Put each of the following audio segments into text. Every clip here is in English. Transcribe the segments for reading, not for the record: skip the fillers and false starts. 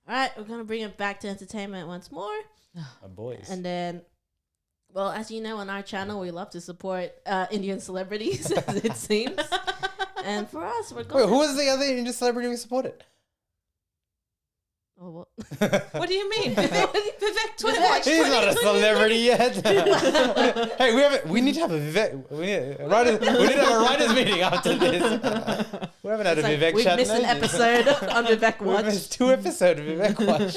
All right, we're gonna bring it back to entertainment once more. My boys. And then, well, as you know, on our channel, we love to support Indian celebrities, as it seems. And for us, we're going. Wait, who was the other Indian celebrity we supported? Oh, what? What do you mean? Vivek Twitch. He's not a celebrity yet. Hey, we need to have a Vivek. We need to have a writers meeting after this. We haven't had a Vivek We've chat. missed an episode on Vivek We Watch. missed 2 episodes of Vivek Watch.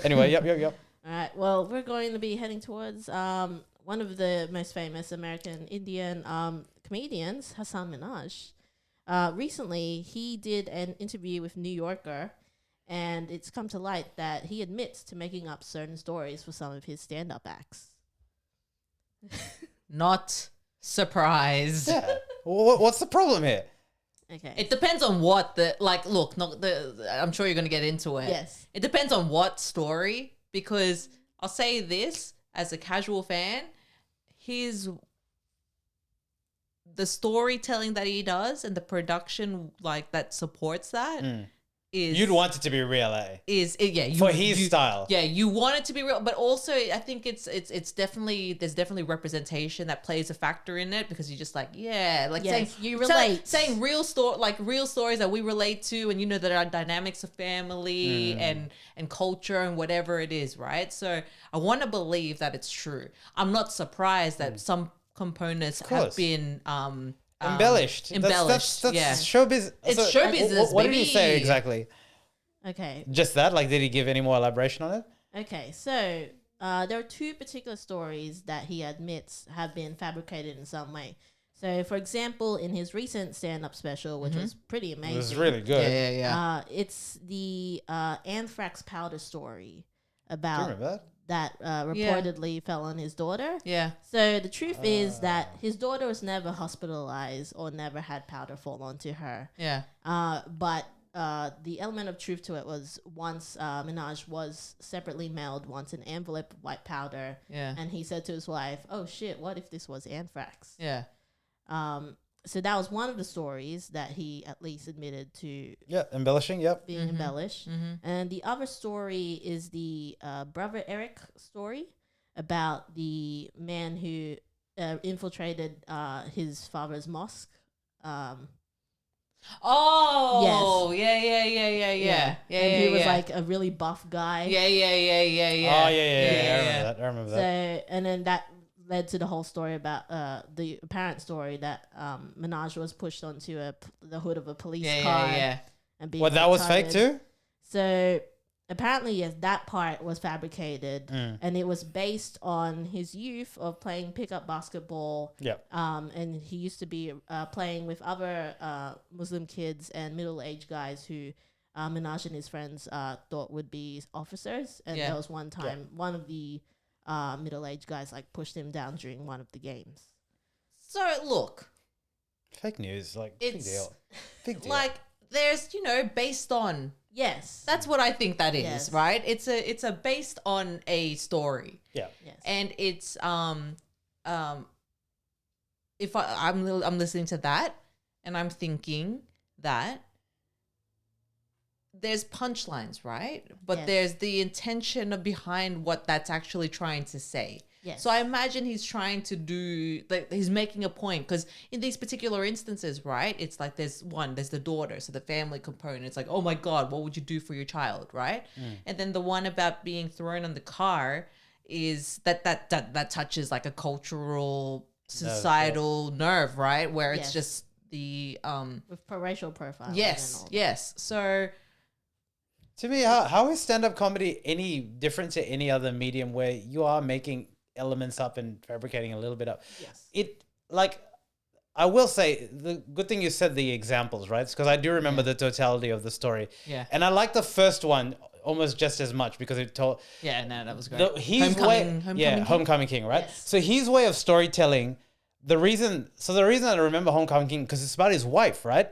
Anyway, yep. All right. Well, we're going to be heading towards one of the most famous American Indian comedians, Hasan Minhaj. Recently, he did an interview with New Yorker, and it's come to light that he admits to making up certain stories for some of his stand-up acts. Not surprised. Yeah. What's the problem here? Okay. It depends on what I'm sure you're going to get into it. Yes. It depends on what story, because I'll say this as a casual fan, the storytelling that he does and the production like that supports that is You'd want it to be real, eh? For his style. Yeah, you want it to be real, but also I think it's definitely there's definitely representation that plays a factor in it, because you're just like, yeah, like Yes, saying you relate. saying real stories that we relate to, and that are dynamics of family and culture and whatever it is, right? So I want to believe that it's true. I'm not surprised that some components have been embellished. That's showbiz. It's show business, What did he baby. say exactly? Okay. Just that? Like, did he give any more elaboration on it? Okay. So there are 2 particular stories that he admits have been fabricated in some way. So, for example, in his recent stand-up special, which was pretty amazing. It was really good. Yeah. It's the anthrax powder story Do you about remember that? that reportedly fell on his daughter. Yeah. So the truth is that his daughter was never hospitalized or never had powder fall onto her. Yeah. But the element of truth to it was once Minaj was separately mailed once an envelope of white powder. Yeah. And he said to his wife, "Oh shit, what if this was anthrax?" Yeah. So that was one of the stories that he at least admitted to Yeah, embellishing, yep. being embellished. And the other story is the Brother Eric story about the man who infiltrated his father's mosque. Oh, yeah. And he was like a really buff guy. Yeah. Oh, yeah. I remember that. So, and then that led to the whole story about the apparent story that Minaj was pushed onto the hood of a police car. And being That was fake too? So apparently, yes, that part was fabricated, and it was based on his youth of playing pickup basketball. Yeah. And he used to be playing with other Muslim kids and middle-aged guys who Minaj and his friends thought would be officers. And there was one time one of the middle-aged guys like pushed him down during one of the games. So look, Fake news, like, It's- big deal. like there's based on. Yes. That's what I think that is, Yes. right? It's a based on a story. Yeah. Yes. And it's if I'm listening to that and I'm thinking that there's punchlines, right? But Yes. there's the intention behind what that's actually trying to say. Yes. So I imagine he's trying to do, like, he's making a point, because in these particular instances, right, it's like there's the daughter, so the family component. It's like, oh my God, what would you do for your child, right? And then the one about being thrown on the car is that touches like a cultural, societal nerve, right? Where it's Yes. just the with racial profiling. yes, and all. yes. So To me, how is stand-up comedy any different to any other medium where you are making elements up and fabricating a little bit up? Yes. I will say, the good thing you said the examples, right? Because I do remember the totality of the story. Yeah. And I like the first one almost just as much, because it told... yeah, no, that was great. Homecoming King, right? Yes. So his way of storytelling, the reason I remember Homecoming King, because it's about his wife, right?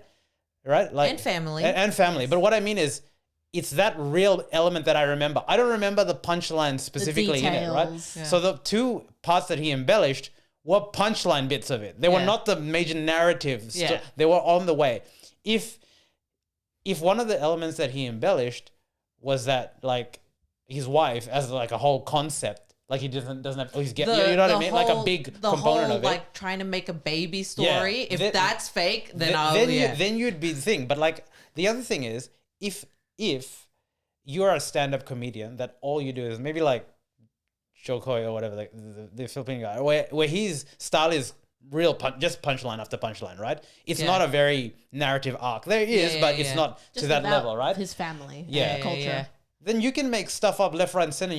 Like, And family. And family. But what I mean is, it's that real element that I remember. I don't remember the punchline specifically in it, right? details. Yeah. So the 2 parts that he embellished were punchline bits of it. They were not the major narrative. Yeah. They were on the way. If one of the elements that he embellished was that like his wife as like a whole concept. Like he doesn't have. Oh, he's getting. You know what I mean? Like a big component of it. Like trying to make a baby story. If that's fake, then then you'd be the thing. But like the other thing is, if you're a stand-up comedian that all you do is maybe like Joe Coy or whatever, like the Philippine guy, where his style is real just punchline after punchline, right? It's not a very narrative arc. There is, but it's not just to that level, right? His family, culture. Yeah. Then you can make stuff up left, right, and center.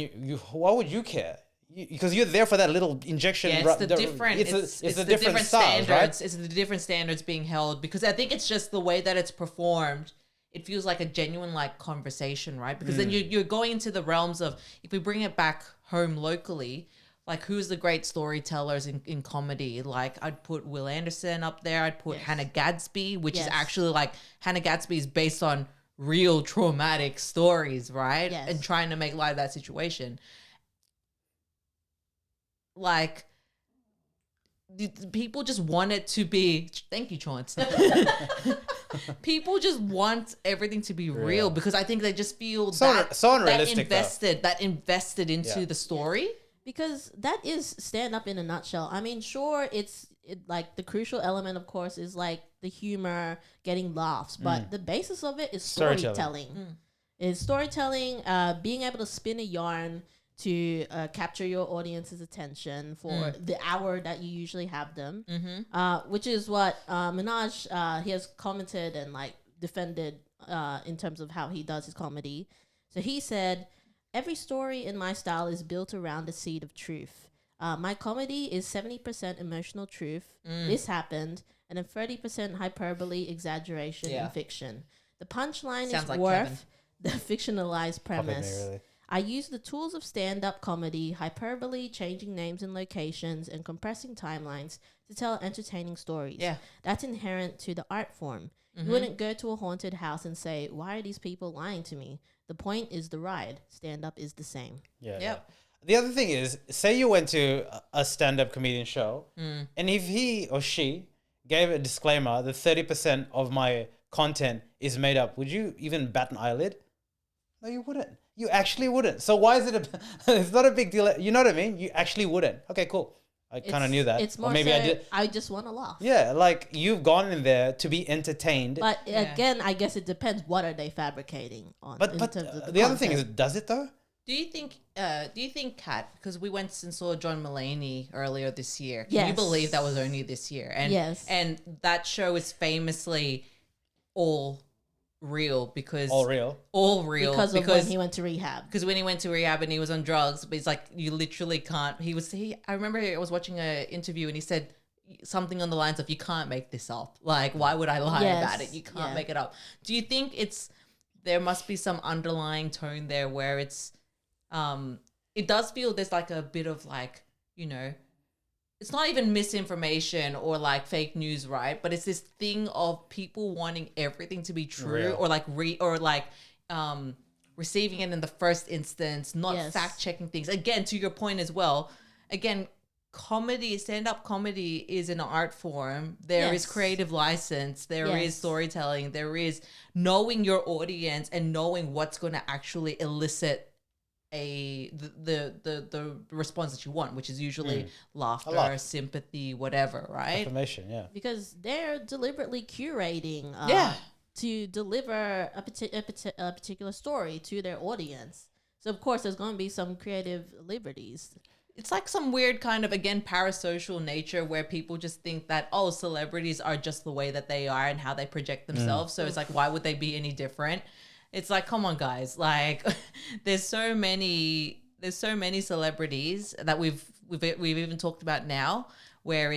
Why would you care? Because you're there for that little injection. Yeah, it's the different. It's the different styles, standards. Right? It's the different standards being held, because I think it's just the way that it's performed. It feels like a genuine like conversation, right? Because then you're going into the realms of, if we bring it back home locally, like who's the great storytellers in comedy? Like I'd put Will Anderson up there. I'd put Hannah Gadsby, which is actually like Hannah Gadsby is based on real traumatic stories, right? Yes. And trying to make light of that situation. Like, people just want it to be. Thank you, Chance. People just want everything to be real, because I think they just feel so unrealistic, that invested into the story. Because that is stand up in a nutshell. I mean, sure, like the crucial element, of course, is like the humor, getting laughs, but the basis of it is storytelling. Is storytelling, being able to spin a yarn to capture your audience's attention for the hour that you usually have them, which is what Minaj, he has commented and like defended in terms of how he does his comedy. So he said, "Every story in my style is built around a seed of truth. My comedy is 70% emotional truth. This happened, and then 30% hyperbole, exaggeration, and fiction. The punchline is like worth the fictionalized premise. Really. I use the tools of stand-up comedy, hyperbole, changing names and locations, and compressing timelines to tell entertaining stories. Yeah. That's inherent to the art form. You wouldn't go to a haunted house and say, why are these people lying to me? The point is the ride. Stand-up is the same." Yeah. Yep. Yeah. The other thing is, say you went to a stand-up comedian show, and if he or she gave a disclaimer that 30% of my content is made up, would you even bat an eyelid? No, you wouldn't. You actually wouldn't. So why is it it's not a big deal. You know what I mean? You actually wouldn't. Okay, cool. I kind of knew that. It's more or maybe so, I did. I just want to laugh. Yeah, like you've gone in there to be entertained. But again, I guess it depends. What are they fabricating on? But the other thing is, does it though? Do you think, Kat, because we went and saw John Mulaney earlier this year. Can Yes. you believe that was only this year? And, Yes. And that show is famously all real because... All real? All real. because of when he went to rehab. Because when he went to rehab and he was on drugs, but he's like, you literally can't... I remember I was watching an interview and he said something on the lines of, you can't make this up. Like, why would I lie about it? You can't make it up. Do you think there must be some underlying tone there where it's... it does feel there's like a bit of like, it's not even misinformation or like fake news, right? But it's this thing of people wanting everything to be true or like receiving it in the first instance, not fact checking things. Again, to your point as well, stand-up comedy is an art form. There is creative license. There is storytelling. There is knowing your audience and knowing what's going to actually elicit the response that you want, which is usually laughter, sympathy, whatever, right? Information, yeah. Because they're deliberately curating to deliver a particular story to their audience. So of course there's going to be some creative liberties. It's like some weird kind of, again, parasocial nature where people just think that, celebrities are just the way that they are and how they project themselves. So it's like, why would they be any different? It's like, come on, guys. Like, there's so many celebrities that we've even talked about now, where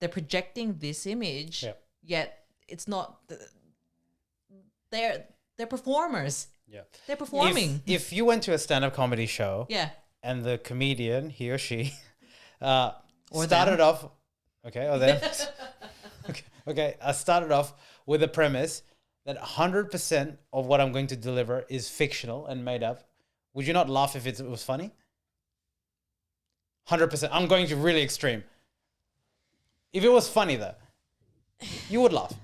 they're projecting this image, yet it's not. They're performers. Yeah, they're performing. If you went to a stand-up comedy show, and the comedian, he or she, started off, started off with a premise that 100% of what I'm going to deliver is fictional and made up, would you not laugh if it was funny? 100%. I'm going to really extreme. If it was funny, though, you would laugh.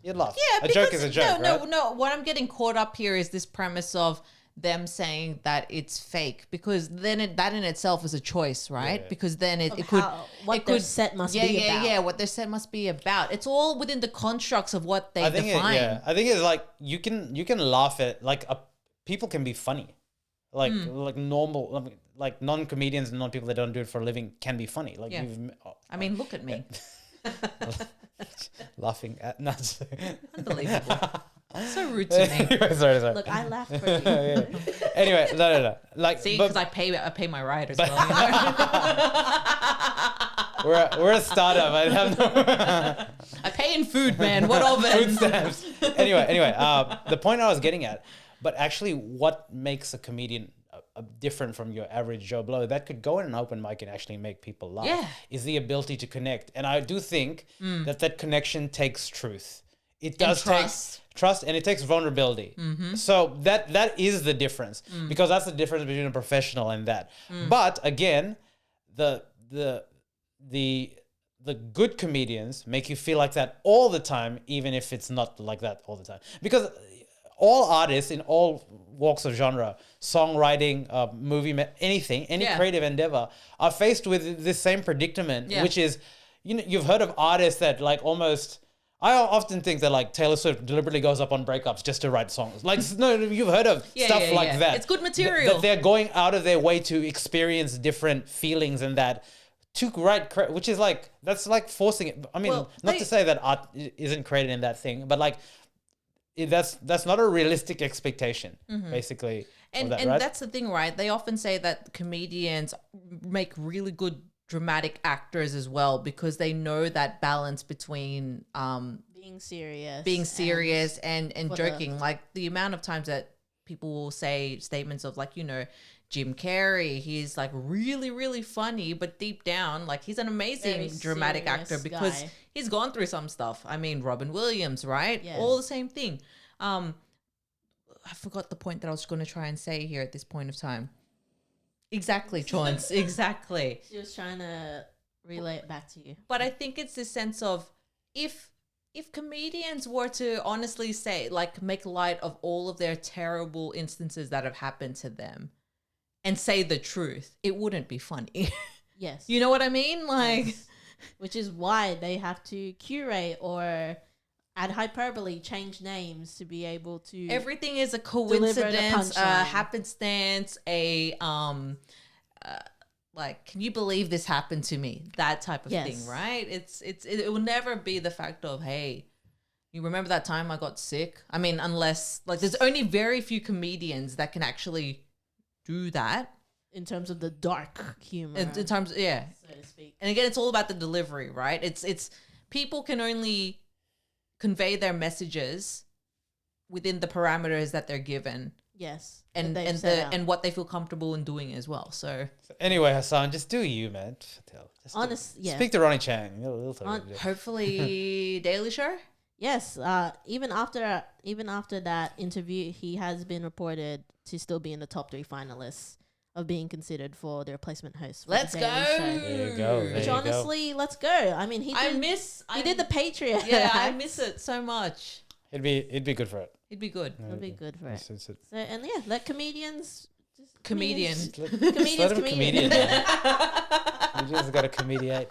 You'd laugh. Yeah, a joke is a joke, right? No. What I'm getting caught up here is this premise of them saying that it's fake, because then that in itself is a choice, right? Yeah. Because then it Of could how- what it their could set must yeah, be yeah, about. yeah, what their set must be about. It's all within the constructs of what they I think define. I think it's like you can laugh at like people can be funny, like normal like non-comedians and non-people that don't do it for a living can be funny. Like Yeah. I mean, look at me. laughing at nuts. Unbelievable. So rude to me. Anyway, sorry. Look, I laughed for you. Yeah. Anyway, no. Like, See, but because I pay my ride as well. You know? we're a startup. I have no I pay in food, man. What of food it? stamps. Anyway, the point I was getting at, but actually, what makes a comedian different from your average Joe Blow that could go in an open mic and actually make people laugh? Yeah. Is the ability to connect, and I do think that connection takes truth. It does take trust, and it takes vulnerability. So that is the difference, because that's the difference between a professional and that. But again, the good comedians make you feel like that all the time, even if it's not like that all the time. Because all artists in all walks of genre, songwriting, movie, anything, any Yeah. creative endeavor, are faced with this same predicament, Yeah. which is, you've heard of artists that like almost. I often think that like Taylor Swift deliberately goes up on breakups just to write songs. Like, no, you've heard of stuff like that. It's good material. That they're going out of their way to experience different feelings and that to write, which is like, that's like forcing it. I mean, Well, not to say that art isn't created in that thing, but like, that's not a realistic expectation, basically. And that, right? that's the thing, right? They often say that comedians make really good dramatic actors as well, because they know that balance between Being serious. and for the- joking. Like the amount of times that people will say statements of like, Jim Carrey, he's like really, really funny, but deep down, like he's an amazing Very dramatic actor serious because guy. he's gone through some stuff. I mean, Robin Williams, right? Yes. All the same thing. I forgot the point that I was going to try and say here at this point of time. Exactly, Chance. Exactly. She was trying to relay it back to you. But I think it's this sense of if comedians were to honestly say, like, make light of all of their terrible instances that have happened to them and say the truth, it wouldn't be funny. Yes. You know what I mean? Like, Yes. Which is why they have to curate or add hyperbole, change names to be able to everything is a Deliver the coincidence, a punchline. happenstance, like, can you believe this happened to me? That type of Yes. thing, right? It will never be the fact of, hey, you remember that time I got sick? I mean, unless like there's only very few comedians that can actually do that in terms of the dark humor, in terms, yeah. so to speak. And again, it's all about the delivery, right? It's people can only convey their messages within the parameters that they're given, Yes. and that they've and set the out. and what they feel comfortable in doing as well. So Anyway, Hasan, just do you, man. Just Honest, yeah. Speak to Ronnie Chang. He'll tell you. hopefully, Daily Show. Yes, even after that interview, he has been reported to still be in the top 3 finalists of being considered for the replacement host. For Let's the go. Daily Show. There you go. There Which you go. honestly, let's go. I mean, he did the Patriot. Yeah, I act. miss it so much. It'd be good for it. It'd be good. It'll be good for it. It's- So, and yeah, let comedians. Comedian. Let him Comedians. comedian. You just got to comediate.